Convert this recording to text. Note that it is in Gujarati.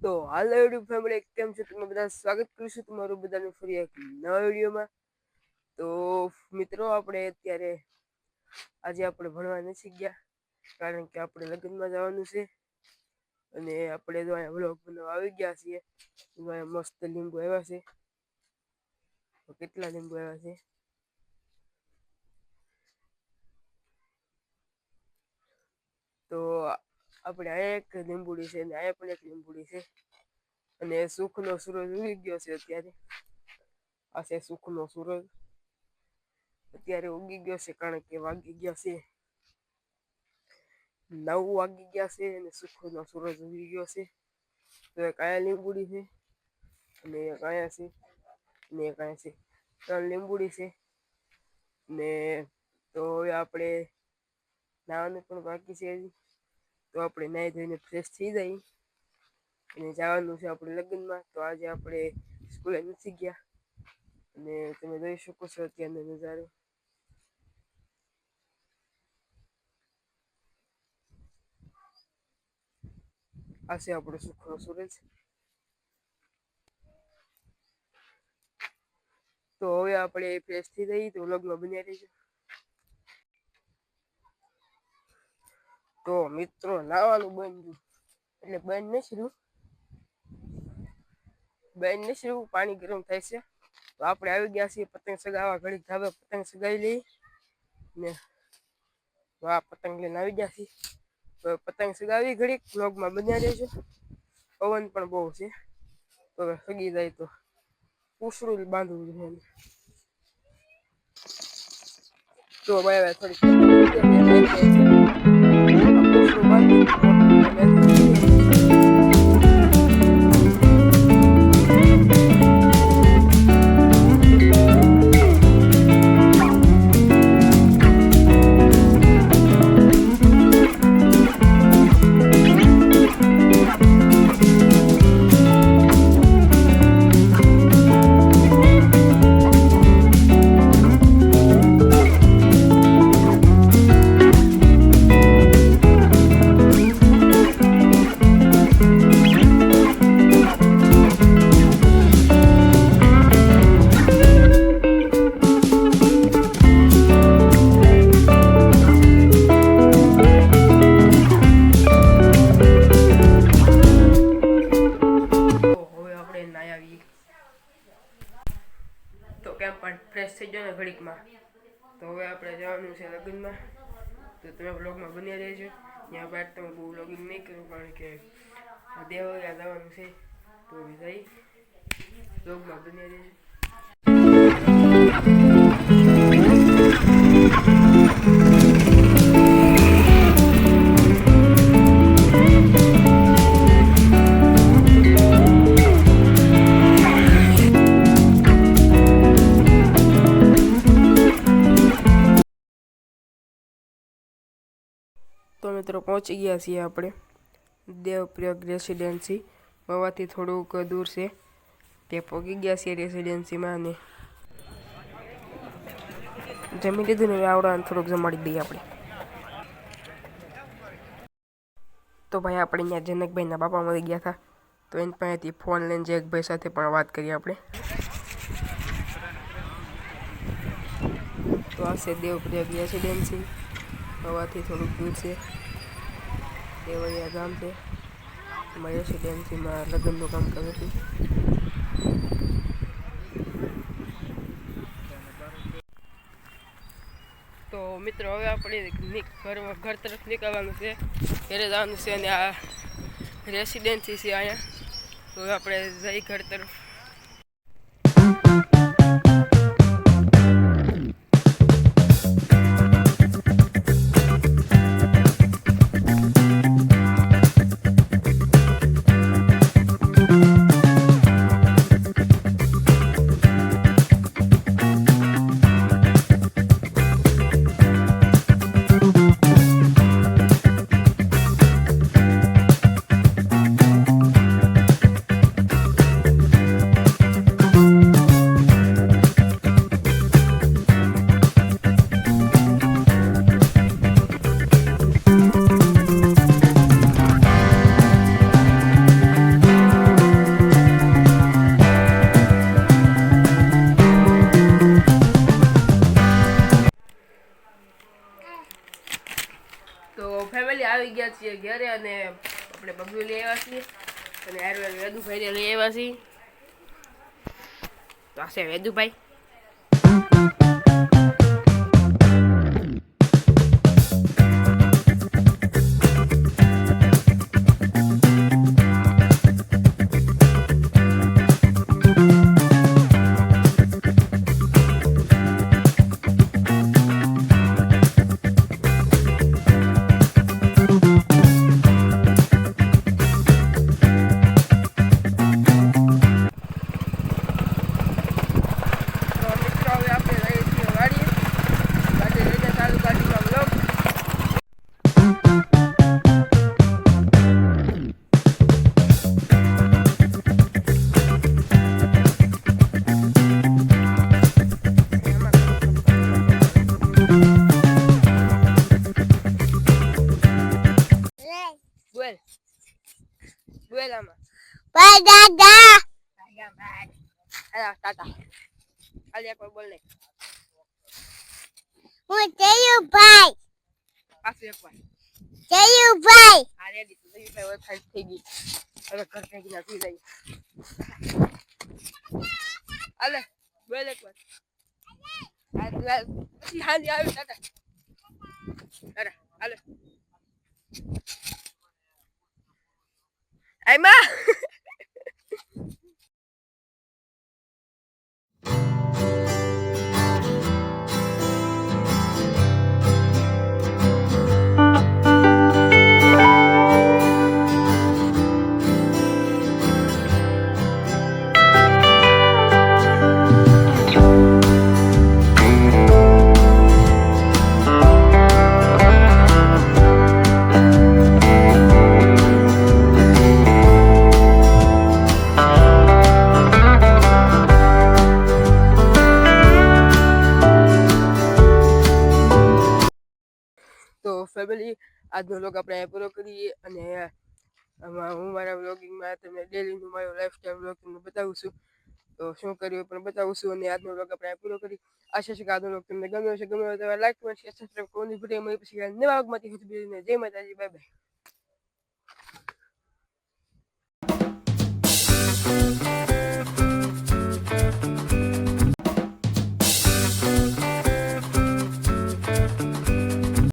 તો હાલ યુટ્યુબ ફેમિલી કેમ છો તમે બધા સ્વાગત કરું છું તમારું બધાનું ફરી એક નવા વિડીયોમાં। તો મિત્રો આપણે અત્યારે આજે આપણે ભણવા નથી ગયા કારણ કે આપણે લગ્નમાં જવાનું છે અને આપણે તો અહીંયા વ્લોગ બનાવવા આવી ગયા છીએ। મસ્ત લીંબુ આવ્યા છે, તો કેટલા લીંબુ આવ્યા છે તો આપણે અહીંયા એક લીંબુડી છે અને અહીંયા પણ એક લીંબુડી છે અને સુખનો સૂરજ ઉગી ગયો છે। અત્યારે આ છે સુખનો સૂરજ, અત્યારે ઉગી ગયો છે કારણ કે વાગી ગયા છે 9 વાગી ગયા છે અને સુખનો સૂરજ ઉગી ગયો છે। તો એક અહીંયા લીંબુડી છે અને એક અહીંયા છે અને એક અહીંયા છે, 3 લીંબુડી છે ને તો હવે આપણે નાવાનું પણ બાકી છે હજી, તો આપણે નાહી ધોઈને ફ્રેશ થઈ જઈએ અને જવાનું છે આપણે લગ્નમાં। તો આજે આપણે સ્કૂલે નથી ગયા અને તમે જોઈ શકો છો અત્યારનો નજારો। આ છે આપણો સુખનો સૂરજ। તો હવે આપણે ફ્રેશ થઈ જઈએ તો વ્લોગમાં બન્યા રહીશું। તો મિત્રો નાવાનું બંધ એટલે બંધ નથી રહ્યું, પાણી ગરમ થાય છે। તો આપણે આવી ગયા છીએ પતંગ સગાવવા, ઘડીક ધાબે પતંગ સગાવી લઈ ને આ પતંગ લઈને આવી ગયા છીએ। તો પતંગ સગાવી ઘડીક વ્લોગમાં બન્યા રહેજો। પવન પણ બહુ છે તો સગી જાય તો પૂછડું બાંધવું છે। તો ભાઈ થોડીક પૂછડું બાંધી તો કેમ પણ ફ્રેશ થઈ ગયો ને ઘડીકમાં। તો હવે આપણે જવાનું છે લગ્નમાં, તો તમે વ્લોગમાં બન્યા રહેજો। ત્યાં બાદ તમે બહુ વ્લોગિંગ નહીં કરું કારણ કે દેવળિયા જવાનું છે, તો જઈ વ્લોગમાં બન્યા રહેજો। તો મિત્રો પહોંચી ગયા છીએ આપણે દેવપ્રયાગ રેસિડેન્સી, મવાથી થોડુંક દૂર છે, તે પહોંચી ગયા છીએ રેસિડેન્સીમાં અને જમી લીધું ને આવડાને થોડુંક જમાડી દઈએ આપણે। તો ભાઈ આપણે અહીંયા જનકભાઈના બાપા મળી ગયા હતા, તો એની પાસેથી ફોન લઈને જગભાઈ સાથે પણ વાત કરી આપણે। તો આ છે દેવપ્રયાગ રેસિડેન્સી, મવાથી થોડુંક દૂર છે, દેવળિયા ગામ છે, એમાં રેસિડેન્સીમાં લગ્નનું કામ કરે છે। તો મિત્રો હવે આપણે ઘર તરફ નીકળવાનું છે, ઘરે જવાનું છે અને આ રેસિડેન્સી છે અહીંયા, તો આપણે જઈ ઘર તરફ। આવી ગયા છીએ ઘરે અને આપણે બબલું લઈ આવ્યા છીએ અને આયુર્વેદ વેદુભાઈને લઈ આવ્યા છીએ. તો આ છે Vedubhai. Well, ama. Bye, Dada. Alah, tata. Ali aku boleh. Mau you bye. Kasih aku. You bye. Hari di situ saya website tinggi. Ada kerja gini aku lagi. Alah, boleh kuat. Alah, si Hani ayo tata. Ada, alah. Aima. તો ફેમિલી આજનો વ્લોગ આપણે પૂરો કરીએ અને હું મારા વ્લોગિંગમાં તમને ડેલીનું મારું લાઈફસ્ટાઈલ વ્લોગ તમને બતાવું છું. તો શું કર્યું પણ બતાવું છું અને આજનો વ્લોગ આપણે પૂરો કરી. આશા છે કે આજનો વ્લોગ તમને ગમ્યો હશે. ગમ્યો તો લાઈક કરો, શેર, સબસ્ક્રાઈબ કરવાની ભૂલતા નહીં. પછી નવા વ્લોગમાંથી જય માતાજી, બાય બાય.